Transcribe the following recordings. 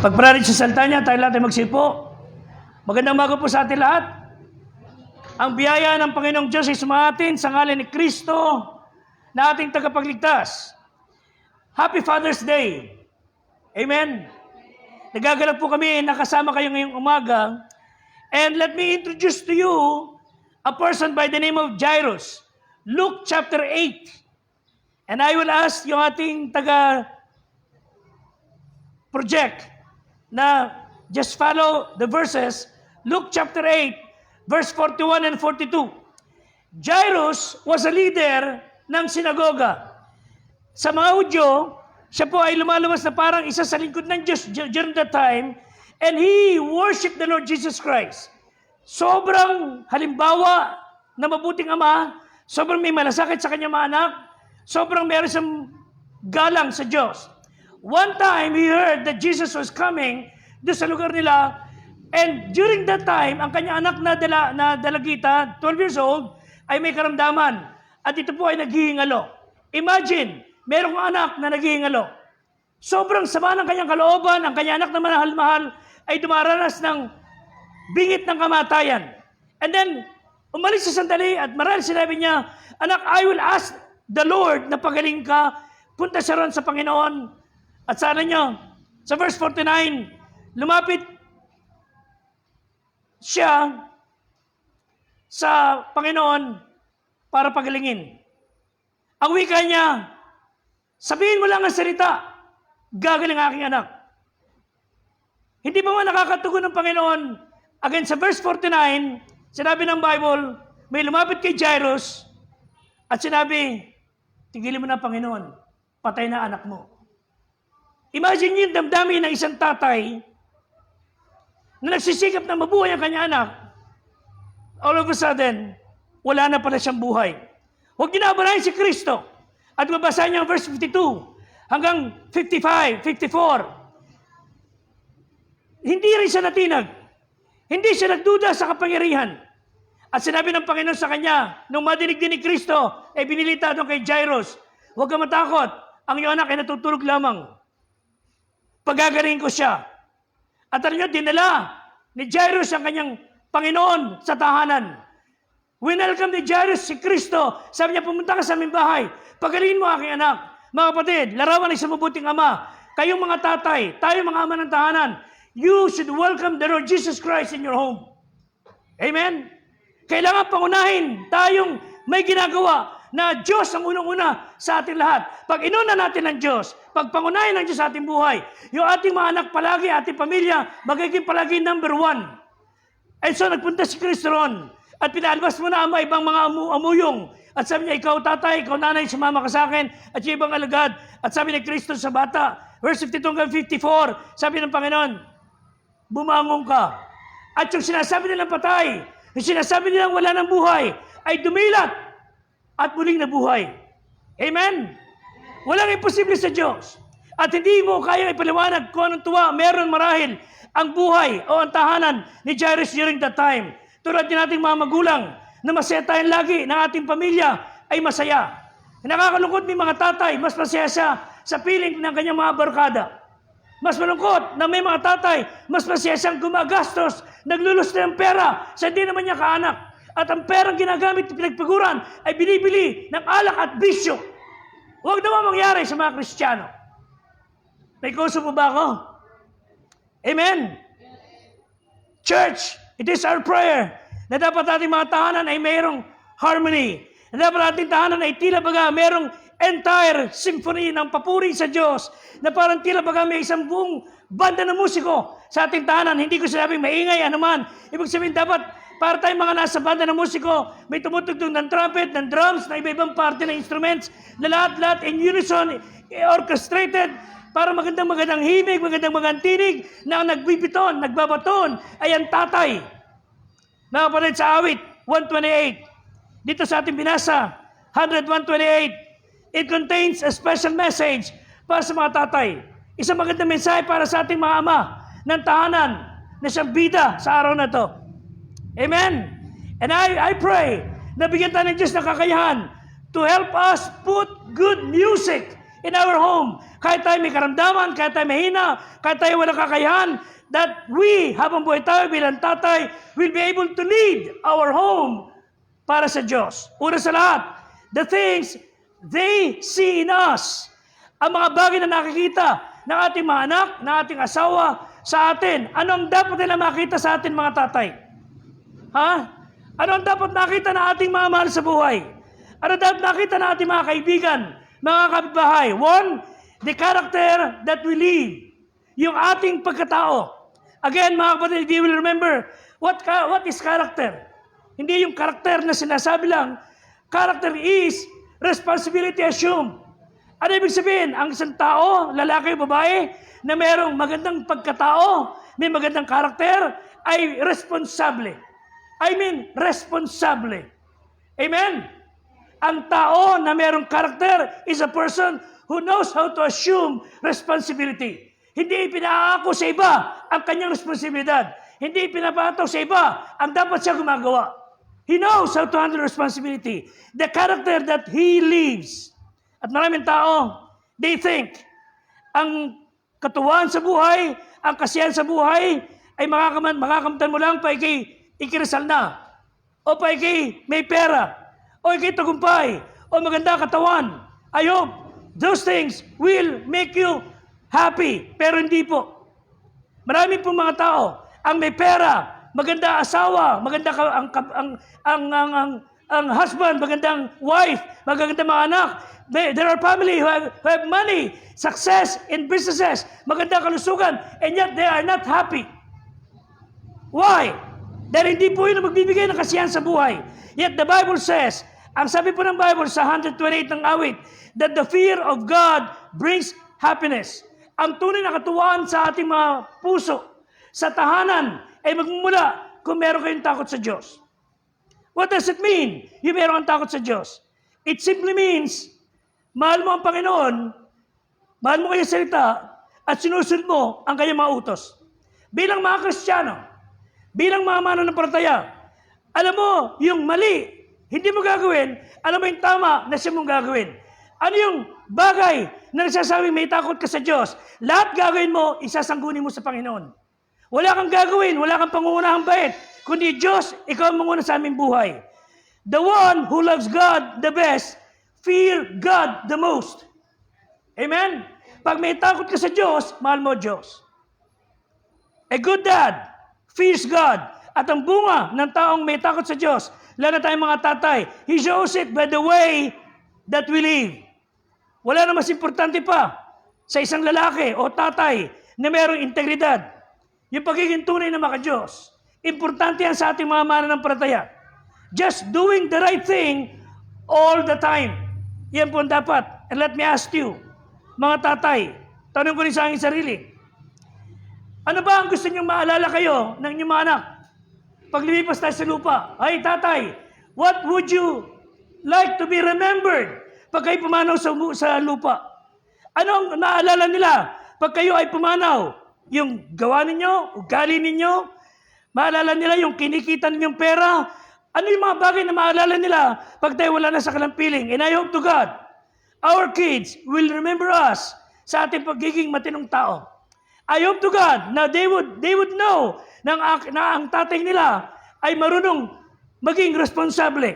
Pagpararin sa salita niya, tayo lahat ay magsipo. Magandang umaga po sa atin lahat. Ang biyaya ng Panginoong Diyos ay sumatin sa ngalan ni Kristo na ating tagapagligtas. Happy Father's Day. Amen. Nagagalak po kami, nakasama kayo ngayong umaga. And let me introduce to you a person by the name of Jairus. Luke chapter 8. And I will ask yung ating taga-project na just follow the verses. Luke chapter 8, verse 41 and 42. Jairus was a leader ng sinagoga. Sa mga Hudyo, siya po ay lumalabas na parang isa sa lingkod ng Diyos during that time, and he worshiped the Lord Jesus Christ. Sobrang halimbawa na mabuting ama, sobrang may malasakit sa kanyang mga anak, sobrang meron siyang galang sa Diyos. One time, he heard that Jesus was coming doon sa lugar nila, and during that time, ang kanyang anak na dalagita, 12 years old, ay may karamdaman. At ito po ay naghihingalo. Imagine, merong anak na naghihingalo. Sobrang sama ng kanyang kalooban, ang kanyang anak na mahal-mahal ay dumaranas ng bingit ng kamatayan. And then, umalis sa sandali at marahil sinabi niya, anak, I will ask the Lord na pagaling ka, punta siya ron sa Panginoon. At sana nyo, sa verse 49, lumapit siya sa Panginoon para pagalingin. Ang wika niya, sabihin mo lang ang salita, gagaling ang aking anak. Hindi ba man nakakatugon ng Panginoon? Again, sa verse 49, sinabi ng Bible, may lumapit kay Jairus at sinabi, tigilin mo na Panginoon, patay na anak mo. Imagine yung damdamin ng isang tatay na nagsisikap na mabuhay ang kanyang anak. All of a sudden, wala na pala siyang buhay. Huwag niyo na abalahin si Kristo. At mabasahin niyo ang verse 52 hanggang 55, 54. Hindi rin siya natinag. Hindi siya nagduda sa kapangyarihan. At sinabi ng Panginoon sa kanya, nung madinig din ni Kristo, ay binilita doon kay Jairus, huwag ka matakot, ang iyong anak ay natutulog lamang. Pagagaling ko siya. At alam niyo, dinala ni Jairus ang kanyang Panginoon sa tahanan. Winelcome ni Jairus si Kristo. Sabi niya, pumunta ka sa aming bahay. Pagalingin mo aking anak. Mga kapatid, larawan ng isang mabuting ama. Kayong mga tatay, tayo mga ama ng tahanan, you should welcome the Lord Jesus Christ in your home. Amen? Kailangan pangunahin tayong may ginagawa na Diyos ang unang-una sa ating lahat. Pag inuna natin ang Diyos, pag pangunahin ng Diyos sa ating buhay, yung ating mga anak palagi, ating pamilya, magiging palagi number one. And so, nagpunta si Kristo ron at pinaalabas mo na ama ibang mga amuyong. At sabi niya, ikaw tatay, ikaw nanay, sumama ka sa akin, at yung ibang alagad. At sabi ni Kristo sa bata, verse 52 hanggang 54, sabi ng Panginoon, bumangon ka. At yung sinasabi nilang patay, yung sinasabi nilang wala ng buhay, ay dumilat at muling nabuhay. Amen? Walang imposible sa Diyos. At hindi mo kaya ipaliwanag kung anong tuwa, meron marahil ang buhay o ang tahanan ni Jairus during that time. Tulad din nating mga magulang na masaya tayong lagi ng ating pamilya ay masaya. Nakakalungkot ni mga tatay, mas masaya siya sa piling ng kanyang mga barkada. Mas malungkot na may mga tatay, mas masaya siyang gumagastos, naglulus ng pera sa hindi naman niya kaanak. At ang perang ginagamit ng pinagpaguran ay binibili ng alak at bisyo. Huwag naman mangyari sa mga Kristiyano. May kuso po ba ako? Amen? Church, it is our prayer na dapat ating mga tahanan ay mayroong harmony. Na dapat ating tahanan ay tila baga mayroong entire symphony ng papuri sa Diyos. Na parang tila baga may isang buong banda ng musiko sa ating tahanan. Hindi ko sinabing maingay, anuman. Ibig sabihin dapat para tayong mga nasa banda ng musiko, may tumutugtog ng trumpet, ng drums, na iba-ibang parte ng instruments, na lahat-lahat in unison, orchestrated, para magandang himig, magandang tinig, na ang nagbibiton, nagbabaton, ay ang tatay. Mga kapatid sa awit, 128. Dito sa ating binasa, 128. It contains a special message para sa mga tatay. Isang magandang mensahe para sa ating mga ama ng tahanan na siyang bida sa araw na to. Amen? And I pray na bigyan tayo ng Diyos ng kakayahan to help us put good music in our home. Kahit tayo may karamdaman, kahit tayo mahina, kahit tayo walang kakayahan, that we, habang buhay tayo bilang tatay, will be able to lead our home para sa Diyos. Una sa lahat, the things they see in us, ang mga bagay na nakikita ng ating mga anak, ng ating asawa, sa atin. Ano ang dapat nila makita sa atin mga tatay? Ha? Ano ang dapat nakita ng ating mga mahal sa buhay? Ano dapat nakita ng ating mga kaibigan, mga kapitbahay? One, the character that we live. Yung ating pagkatao. Again, mga kapatid, if you will remember, what is character? Hindi yung karakter na sinasabi lang. Character is responsibility assumed. Ano ibig sabihin? Ang isang tao, lalaki o babae, na mayroong magandang pagkatao, may magandang karakter, ay responsable. Responsable. Amen? Ang tao na mayroong karakter is a person who knows how to assume responsibility. Hindi ipinaako sa iba ang kanyang responsibilidad. Hindi pinapataw sa iba ang dapat siya gumagawa. He knows how to handle responsibility. The character that he lives. At maraming tao, they think, ang katuwaan sa buhay, ang kasiyahan sa buhay, ay makakamtan mo lang pa ikay ikinasal na. O pa ikay may pera. O ikay tagumpay. O maganda katawan. I hope those things will make you happy. Pero hindi po. Marami pong mga tao, ang may pera, maganda asawa, maganda ang husband, magandang wife, magandang mga anak. There are family who have money, success in businesses, magandang kalusugan, and yet they are not happy. Why? Dahil hindi po yun ang magbibigay ng kasiyahan sa buhay. Yet the Bible says, ang sabi po ng Bible sa 128 ng awit, that the fear of God brings happiness. Ang tunay na katuwaan sa ating mga puso, sa tahanan, ay magmumula kung meron kayong takot sa Diyos. What does it mean? Yung meron kang takot sa Diyos. It simply means, mahal mo ang Panginoon, mahal mo kanyang salita, at sinusunod mo ang kanyang mga utos. Bilang mga Kristiyano, bilang mga mananampalataya, alam mo yung mali, hindi mo gagawin, alam mo yung tama na siya mong gagawin. Ano yung bagay na nagsasabing may takot ka sa Diyos? Lahat gagawin mo, isasangguni mo sa Panginoon. Wala kang gagawin, wala kang pangungunahang bait, kundi Diyos, ikaw ang manguna sa aming buhay. The one who loves God the best, fear God the most. Amen? Pag may takot ka sa Diyos, mahal mo Diyos. A good dad fears God. At ang bunga ng taong may takot sa Diyos, lalo na tayong mga tatay, he shows it by the way that we live. Wala na mas importante pa sa isang lalaki o tatay na mayroong integridad. Yung pagiging tunay na maka-Diyos. Importante yan sa ating mga mananampalataya. Just doing the right thing all the time. Yan po ang dapat. And let me ask you, mga tatay, tanong ko rin sa aking sarili, ano ba ang gusto niyong maalala kayo ng inyong mga anak? Pag lumipas tayo sa lupa, ay tatay, what would you like to be remembered pag kayo pumanaw sa lupa? Ano ang naalala nila pag kayo ay pumanaw? Yung gawa ninyo, ugali ninyo, maalala nila yung kinikita ninyong pera. Ano yung mga bagay na maalala nila pag tayo wala na sa kalampiling? And I hope to God, our kids will remember us sa ating pagiging matinong tao. I hope to God na they would know na ang tatay nila ay marunong maging responsable.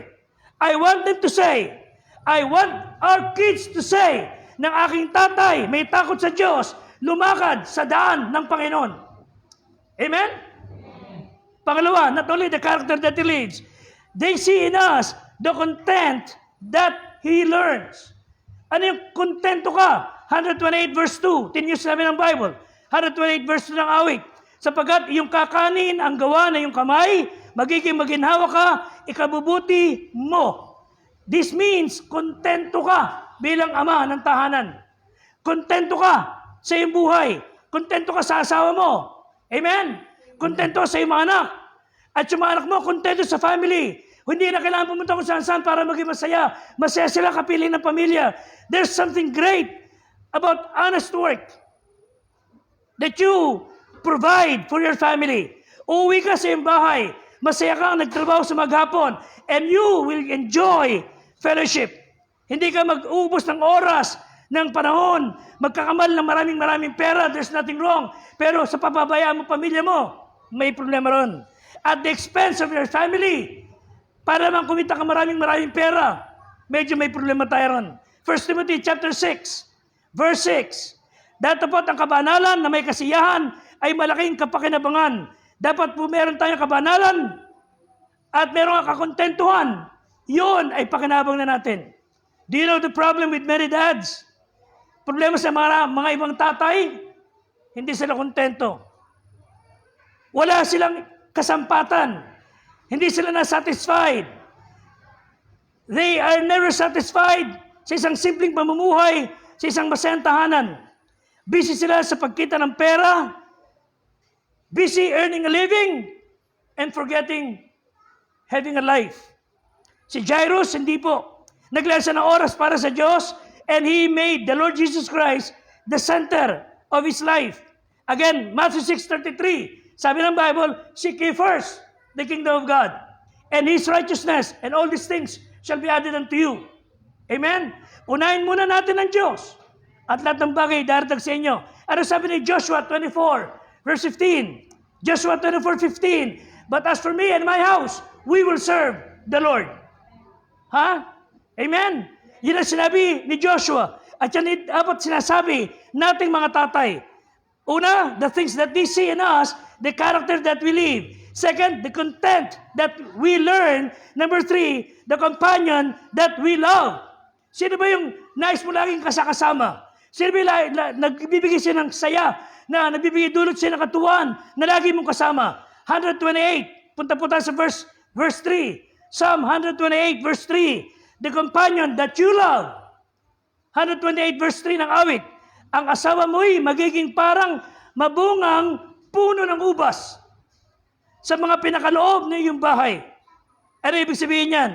I want them to say, I want our kids to say, ng aking tatay may takot sa Diyos, lumakad sa daan ng Panginoon. Amen? Pangalawa, not only the character that he leads, they see in us the content that he learns. Ano yung kontento ka? 128 verse 2, tinyos namin ng Bible. 128 verse 2 ng awit. Sapagkat yung kakanin ang gawa na yung kamay, magiging maginhawa ka, ikabubuti mo. This means kontento ka bilang ama ng tahanan. Kontento ka sa iyong buhay. Kontento ka sa asawa mo. Amen? Kontento ka sa iyong mga anak. At yung mga anak mo, kontento sa family. Hindi na kailangan pumunta kung saan-saan para maging masaya. Masaya sila kapiling ng pamilya. There's something great about honest work that you provide for your family. Uuwi ka sa iyong bahay. Masaya kang nagtrabaho sa maghapon. And you will enjoy fellowship. Hindi ka mag-uubos ng oras ng panahon, magkakamal ng maraming pera, there's nothing wrong. Pero sa papabayaan mo pamilya mo, may problema ron. At the expense of your family, para naman kumita ka maraming pera, medyo may problema tayo ron. 1 Timothy chapter 6, verse 6. Datapot ang kabanalan na may kasiyahan ay malaking kapakinabangan. Dapat po meron tayong kabanalan at meron ang kakontentuhan. Yun ay pakinabang na natin. Do you know the problem with many dads? Problema sa mga ibang tatay, hindi sila kontento. Wala silang kasampatan. Hindi sila na-satisfied. They are never satisfied sa isang simpleng pamumuhay, sa isang masayang tahanan. Busy sila sa pagkita ng pera, busy earning a living, and forgetting having a life. Si Jairus, hindi po. Naglaan siya ng oras para sa Diyos, and he made the Lord Jesus Christ the center of his life. Again, Matthew 6:33, sabi ng Bible, seek ye first the kingdom of God, and His righteousness, and all these things shall be added unto you. Amen? Unahin muna natin ang Diyos, at lahat ng bagay darating sa inyo. Ano sabi ni Joshua 24, verse 15? Joshua 24:15, but as for me and my house, we will serve the Lord. Ha? Amen? Yun ang sinabi ni Joshua. At yan dapat sinasabi nating mga tatay. Una, the things that they see in us, the character that we live. Second, the content that we learn. Number 3, the companion that we love. Sino ba yung nais mo laging kasama? Sino ba yung nagbibigay siya ng saya, na nagbibigay dulot siya ng katuwaan, na lagi mong kasama? 128, punta po tayo sa verse 3. Psalm 128, verse 3. The companion that you love. 128, verse 3 ng awit. Ang asawa mo'y magiging parang mabungang puno ng ubas sa mga pinakaloob ng iyong bahay. Ano ibig sabihin yan?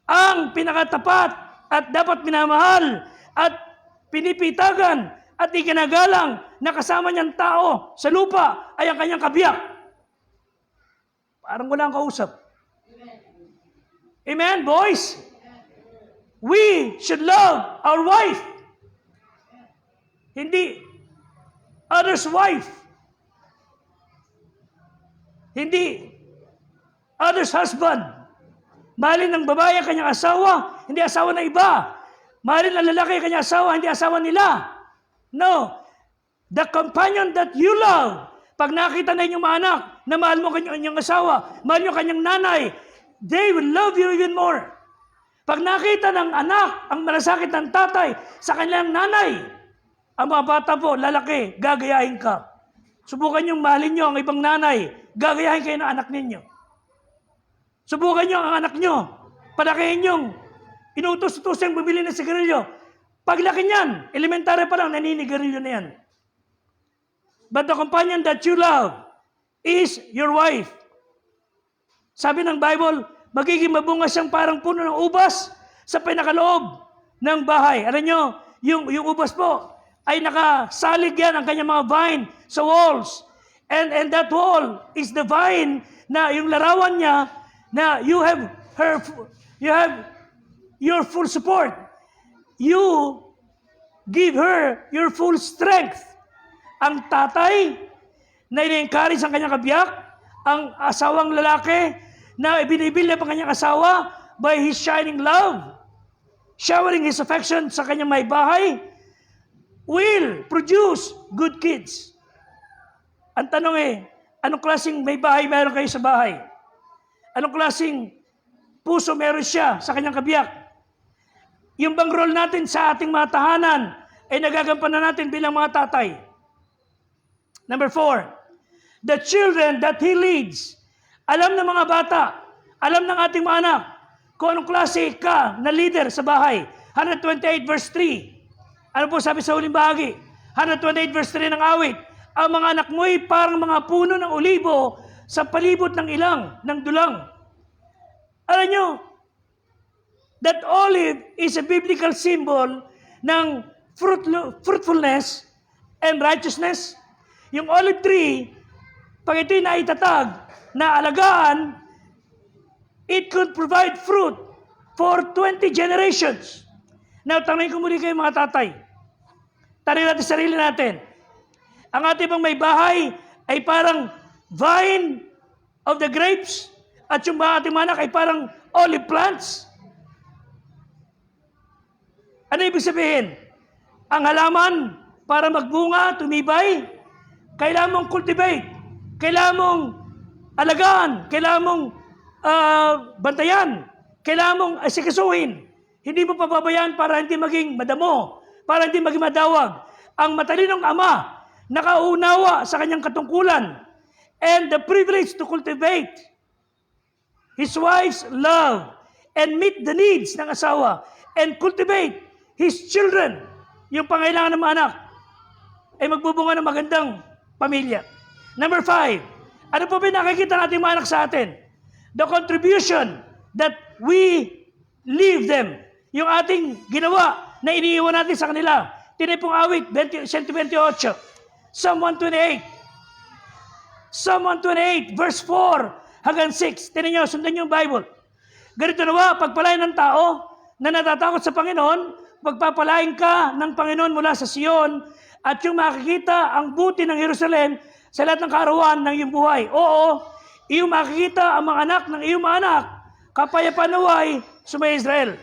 Ang pinakatapat at dapat minamahal at pinipitagan at ikinagalang na kasama niyang tao sa lupa ay ang kanyang kabiyak. Parang wala ang kausap. Amen, boys? We should love our wife. Hindi other's wife. Hindi other's husband. Mahalin ng babae ang kanyang asawa, hindi asawa ng iba. Mahalin ng lalaki ang kanyang asawa, hindi asawa nila. No. The companion that you love, pag nakita na inyong mga anak na mahal mo kanyang asawa, mahal mo kanyang nanay, they will love you even more. Pag nakita ng anak ang malasakit ng tatay sa kanyang nanay, ang mga bata po, lalaki, gagayahin ka. Subukan niyong mahalin niyo ang ibang nanay, gagayahin kayo ng anak ninyo. Subukan niyo ang anak niyo, palakihin niyong inutos-utos yung bumili ng sigarilyo. Paglaki niyan, elementary pa lang, naninigarilyo na yan. But the companion that you love is your wife. Sabi ng Bible, magiging mabunga siyang parang puno ng ubas sa pinakaloob ng bahay. Alam niyo, yung ubas po, ay nakasalig yan ang kanyang mga vine sa walls. And that wall is the vine na yung larawan niya na you have your full support. You give her your full strength. Ang tatay na i-encourage ang kanyang kabiyak, ang asawang lalaki na ibinibil niya ang kanyang asawa by his shining love, showering his affection sa kanyang may bahay, will produce good kids. Ang tanong anong klaseng may bahay meron kayo sa bahay? Anong klaseng puso meron siya sa kanyang kabiyak? Yung bang role natin sa ating mga tahanan ay nagagampanan natin bilang mga tatay. Number 4, the children that he leads. Alam ng mga bata, alam ng ating mga anak, kung anong klase ka na leader sa bahay. 128 verse 3. Ano po sabi sa huling bahagi? 128 verse 3 ng awit. Ang mga anak mo'y parang mga puno ng olibo sa palibot ng ilang, ng dulang. Alam nyo, that olive is a biblical symbol ng fruitfulness and righteousness. Yung olive tree, pag ito'y naitatag, na alagaan, it could provide fruit for 20 generations. Now, tanongin ko muli kayo mga tatay. Tanongin natin sarili natin. Ang ating bang may bahay ay parang vine of the grapes at yung ating mga anak ay parang olive plants? Ano ibig sabihin? Ang halaman para magbunga, tumibay, kailangan mong cultivate, kailangan mong alagaan, kailangan mong bantayan, kailangan mong asikasuhin. Hindi mo pababayaan para hindi maging madamo, para hindi maging madawag. Ang matalinong ama, nakaunawa sa kanyang katungkulan and the privilege to cultivate his wife's love and meet the needs ng asawa and cultivate his children, yung pangailangan ng mga anak, ay magbubunga ng magandang pamilya. Number 5, ano po ba nakikita ng ating mga anak sa atin? The contribution that we leave them. Yung ating ginawa na iniiwan natin sa kanila. Tinipong awit, 128. Psalm 128. Psalm 128, verse 4 hanggang 6. Tinan nyo, sundan nyo yung Bible. Ganito nawa, pagpalain ng tao na natatakot sa Panginoon, pagpapalain ka ng Panginoon mula sa Sion, at yung makikita ang buti ng Jerusalem sa lahat ng kaarawan ng iyong buhay. Oo, iyong makikita ang mga anak ng iyong mga anak, kapayapaan naway sumay Israel.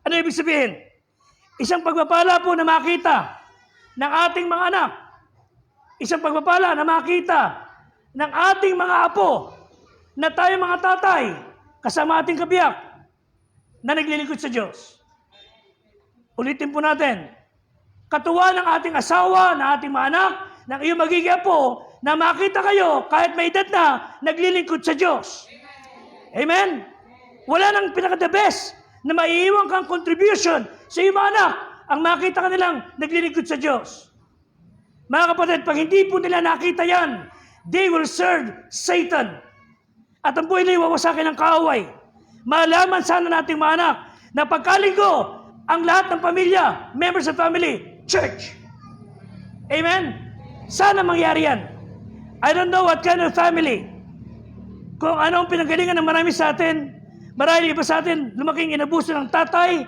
Ano ibig sabihin? Isang pagpapala po na makita ng ating mga anak. Isang pagpapala na makita ng ating mga apo na tayo mga tatay kasama ating kabiyak na naglilingkod sa Diyos. Ulitin po natin. Katuwa ng ating asawa, ng ating mga anak, ng iyong magiging apo na makita kayo kahit may edad na naglilingkod sa Diyos. Amen? Wala nang pinaka-the best na maiiwan kang contribution sa iyong mga anak ang makita ka nilang naglilingkod sa Diyos. Mga kapatid, pag hindi po nila nakita yan, they will serve Satan. At ang buhay nila wawasakin ng kaaway. Malaman sana nating mga anak na pagkalinggo, ang lahat ng pamilya, members of family, church. Amen? Sana mangyari yan. I don't know what kind of family. Kung anong pinanggalingan ng marami sa atin, marami iba sa atin, lumaking inabuso ng tatay,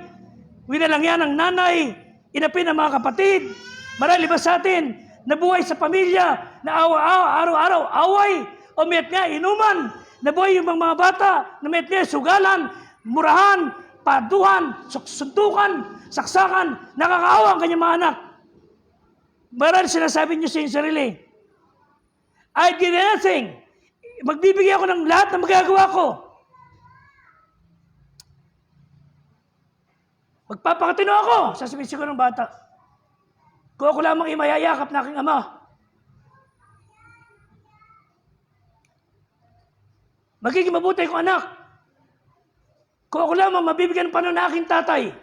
winalang yan ng nanay, inapin ng mga kapatid, marami iba sa atin, nabuhay sa pamilya, na araw-araw away, o mayat nga inuman, nabuhay yung mga bata, na mayat nga sugalan, murahan, paduhan, suntukan, saksakan, nakakaawa ang kanyang mga anak. Marami sinasabi niyo sa inyong sarili, I did anything. Magbibigay ako ng lahat na magagawa ko. Magpapakatino ako, sasabihin siguro ng bata. Kung ako lamang imayayakap na aking ama. Magiging mabuti kong anak. Kung ako lamang mabibigyan ng panon na aking tatay.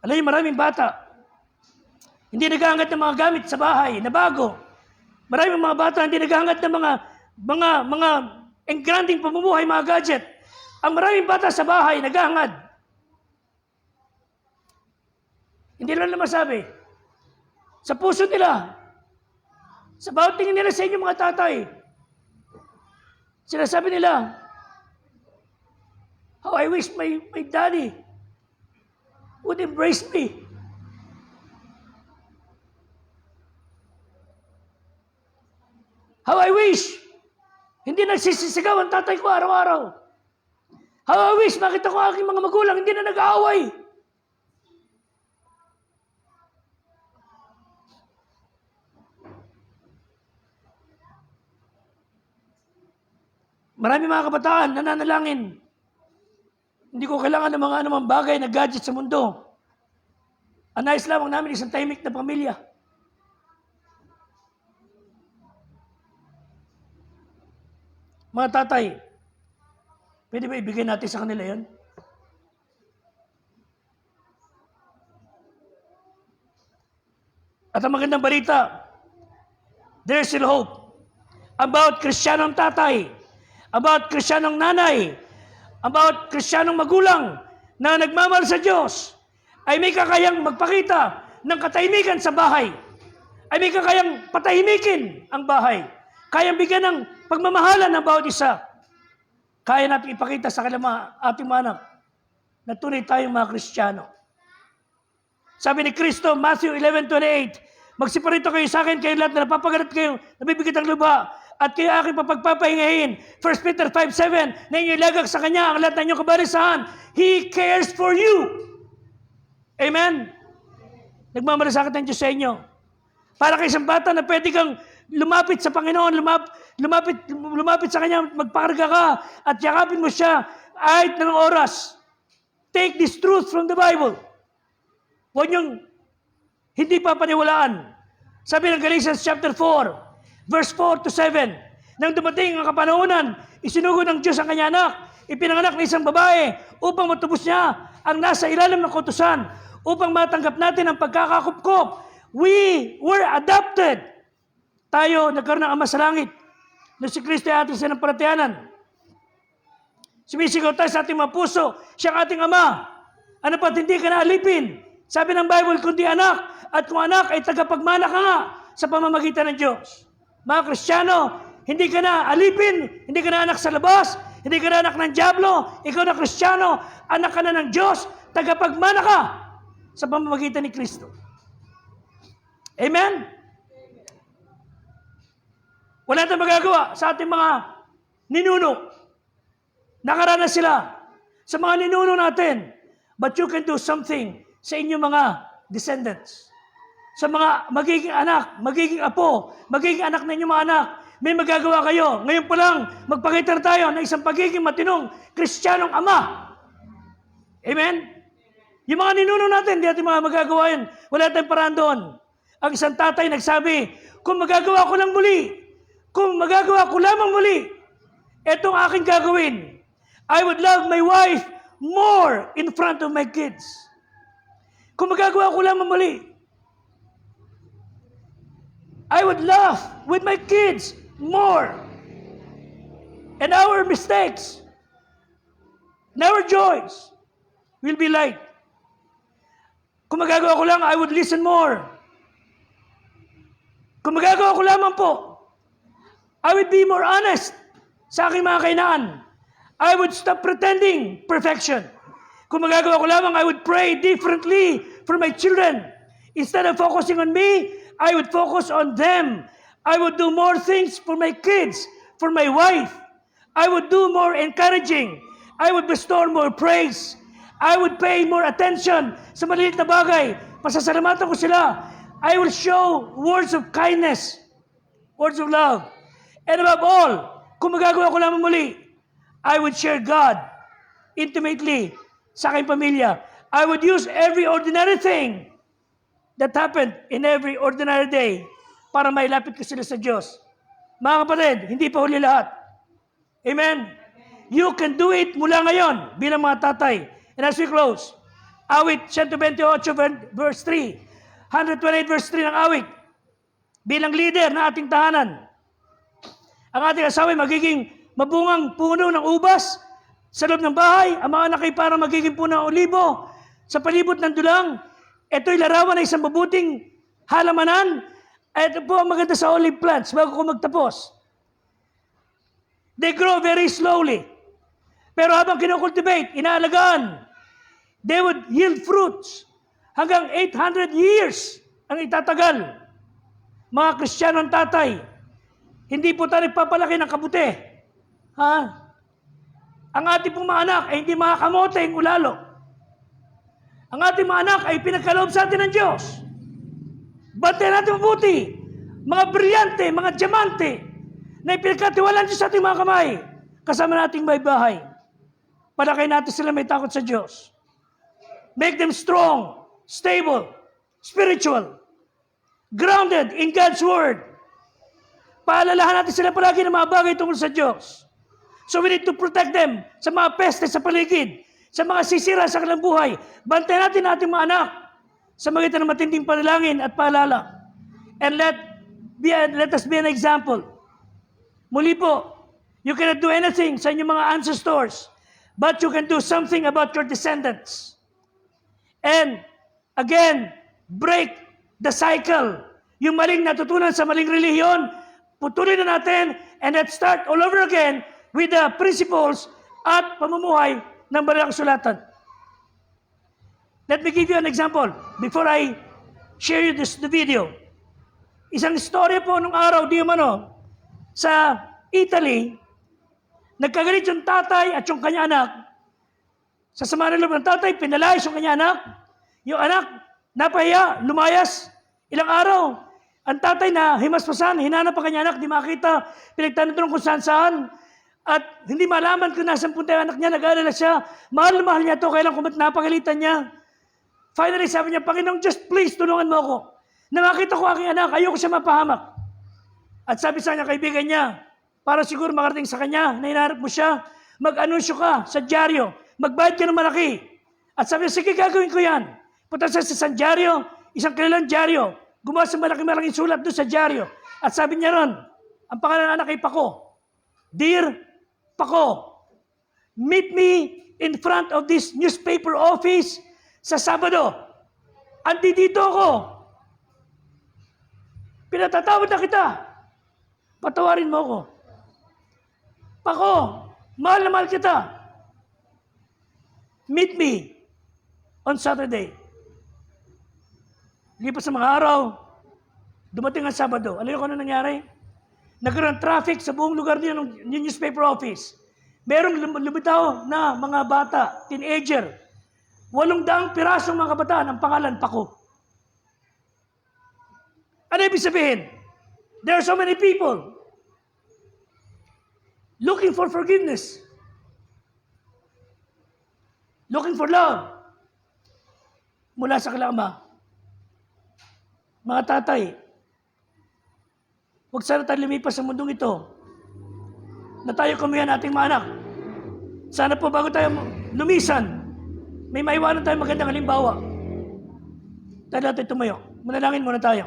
Alam niyo, maraming bata. Hindi naghahangat ng mga gamit sa bahay na bago. Maraming mga bata hindi naghahangat ng mga engranding pamumuhay, mga gadget. Ang maraming bata sa bahay naghahangad. Hindi lang masabi. Sa puso nila, sa bawat tingin nila sa inyo mga tatay, sinasabi nila, how I wish my daddy would embrace me. How I wish hindi nagsisisigaw ang tatay ko araw-araw. How I wish makita ko aking mga magulang hindi na nag-aaway. Marami mga kabataan nananalangin. Hindi ko kailangan ng mga anumang bagay na gadget sa mundo. Ang nais lamang namin isang tahimik na pamilya. Mga tatay, pwede ba ibigay natin sa kanila yan? At ang magandang balita, there's still hope about Kristiyanong tatay, about Kristiyanong nanay, about Kristiyanong magulang na nagmamahal sa Diyos, ay may kakayang magpakita ng katahimikan sa bahay, ay may kakayang patahimikin ang bahay, kayang bigyan ng pagmamahalan ng bawat isa. kaya natin ipakita sa ating mga anak na tunay tayong mga Kristiyano. Sabi ni Kristo, Matthew 11:28, magsiparito kayo sa akin, kayo lahat na napapagalit kayo, nabibigat ang lupa, at kayo aking papagpapahingahin. 1 Peter 5:7, na inyo ilagak sa Kanya ang lahat ng inyong kabalisahan. He cares for you. Amen? Nagmamalasakit ang Diyos sa inyo. Para kay isang bata na pwede kang lumapit sa Panginoon, lumapit sa Kanya, magpakarga ka, at yakapin mo siya kahit ng oras. Take this truth from the Bible. Huwag niyong hindi papaniwalaan. Sabi ng Galatians chapter 4, verse 4-7, nang dumating ang kapanahonan, isinugod ng Diyos ang Kanya anak, ipinanganak ng isang babae upang matubos niya ang nasa ilalim ng kautusan, upang matanggap natin ang pagkakakupkop. We were adopted. Tayo nagkaroon ng Ama sa langit na si Kristo ay ating sinampalatayanan. Sumisigaw tayo sa ating mga puso, siya ang ating Ama. Ano pa't hindi ka na alipin? Sabi ng Bible, kundi anak, at kung anak ay tagapagmana ka nga sa pamamagitan ng Diyos. Mga Kristiyano, hindi ka na alipin, hindi ka na anak sa labas, hindi ka na anak ng dyablo, ikaw na Kristiyano, anak ka na ng Diyos, tagapagmana ka sa pamamagitan ni Kristo. Amen? Wala tayong magagawa sa ating mga ninuno. Nakaranas sila sa mga ninuno natin. But you can do something sa inyong mga descendants. Sa mga magiging anak, magiging apo, magiging anak ng inyong mga anak, may magagawa kayo. Ngayon pa lang, magpakita tayo ng isang pagiging matinong Kristiyanong ama. Amen? Yung mga ninuno natin, hindi natin mga magagawa yun. Wala tayong paraan doon. Ang isang tatay nagsabi, kung magagawa ko lang muli, kung magagawa ko lamang muli, etong aking gagawin. I would love my wife more in front of my kids. Kung magagawa ko lamang muli, I would laugh with my kids more. And our mistakes, and our joys will be light. Kung magagawa ko lang, I would listen more. Kung magagawa ko lamang po, I would be more honest sa aking mga kainaan. I would stop pretending perfection. Kung magagawa ko lamang, I would pray differently for my children. Instead of focusing on me, I would focus on them. I would do more things for my kids, for my wife. I would do more encouraging. I would bestow more praise. I would pay more attention sa maliit na bagay. Pasasalamatan ko sila. I will show words of kindness, words of love. And above all, kung magagawa ko lamang muli, I would share God intimately sa aking pamilya. I would use every ordinary thing that happened in every ordinary day para mailapit ko sila sa Diyos. Mga kapatid, hindi pa huli lahat. Amen? You can do it mula ngayon bilang mga tatay. And as we close, awit 128 verse 3, 128 verse 3 ng awit, bilang leader ng ating tahanan, ang ating asawa ay magiging mabungang puno ng ubas sa loob ng bahay. Ang mga anak ay parang magiging puno ng olibo sa palibot ng dulang. Ito'y larawan ng isang mabuting halamanan. Ito po ang maganda sa olive plants bago ko magtapos. They grow very slowly. Pero habang kinocultivate, inaalagaan, they would yield fruits. Hanggang 800 years ang itatagal. Mga Kristiyanong tatay, hindi po tayo nagpapalaki ng kabuti. Ha? Ang ating pong mga anak ay hindi mga kamote ang ulalo. Ang ating mga anak ay pinagkaloob sa atin ng Diyos. Bantayan natin mabuti. Mga brilyante, mga diamante na ipinagkatiwalaan Diyos sa ating mga kamay. Kasama nating may bahay. Palakay natin sila may takot sa Diyos. Make them strong, stable, spiritual, grounded in God's Word. Paalalahan natin sila palagi ng mga bagay tungkol sa Diyos. So we need to protect them sa mga peste sa paligid, sa mga sisira sa kanilang buhay. Bantayan natin ating mga anak sa magitan ng matinding panalangin at paalala. And let us be an example. Muli po, you cannot do anything sa inyong mga ancestors, but you can do something about your descendants. And again, break the cycle. Yung maling natutunan sa maling relihiyon, putulin na natin and let's start all over again with the principles at pamumuhay ng Banal na Kasulatan. Let me give you an example before I share you the video. Isang istorya po nung araw, di umano, sa Italy, nagkagalit yung tatay at yung kanya anak. Sa sama ng loob ng tatay, pinalayas yung kanya anak. Yung anak, napahiya, lumayas. Ilang araw, ang tatay na himaspasan, hinanap ang kanya anak, di makita, pinagtanong kung saan-saan. At hindi malaman kung nasan punta yung anak niya, nag-aalala siya. Mahal na mahal niya ito, kailan kung ba't napagalitan niya. Finally, sabi niya, Panginoong Diyos, please, tulungan mo ako. Na makita ko aking anak, ayoko siya mapahamak. At sabi sa kanya, kaibigan niya, para siguro makarating sa kanya, na hinahanap mo siya, mag-anunsyo ka sa dyaryo, magbayad ka ng malaki. At sabi niya, sige, gagawin ko yan. Punta siya sa San Dyaryo, isang kilalang dyaryo, gumawa sa malaking sulat doon sa dyaryo. At sabi niya ron, ang pangalan ng anak ay Paco. Dear Paco, meet me in front of this newspaper office sa Sabado. Andito ako. Pinatatawad na kita. Patawarin mo ako. Paco, mahal na mahal kita. Meet me on Saturday. Lipas sa mga araw, dumating ang Sabado. Alam niyo kung ano nangyari? Nagkaroon ng traffic sa buong lugar niya ng newspaper office. Merong lumitaw na mga bata, teenager. 800 pirasong mga kabataan ang pangalan Paco. Ano ibig sabihin? There are so many people looking for forgiveness, looking for love mula sa kalama. Mga tatay, huwag sana tayo lumipas sa mundong ito na tayo kamihan ating mga anak. Sana po bago tayo lumisan, may maiwanan tayong magandang halimbawa. Tayo natin tumayo. Manalangin muna tayo.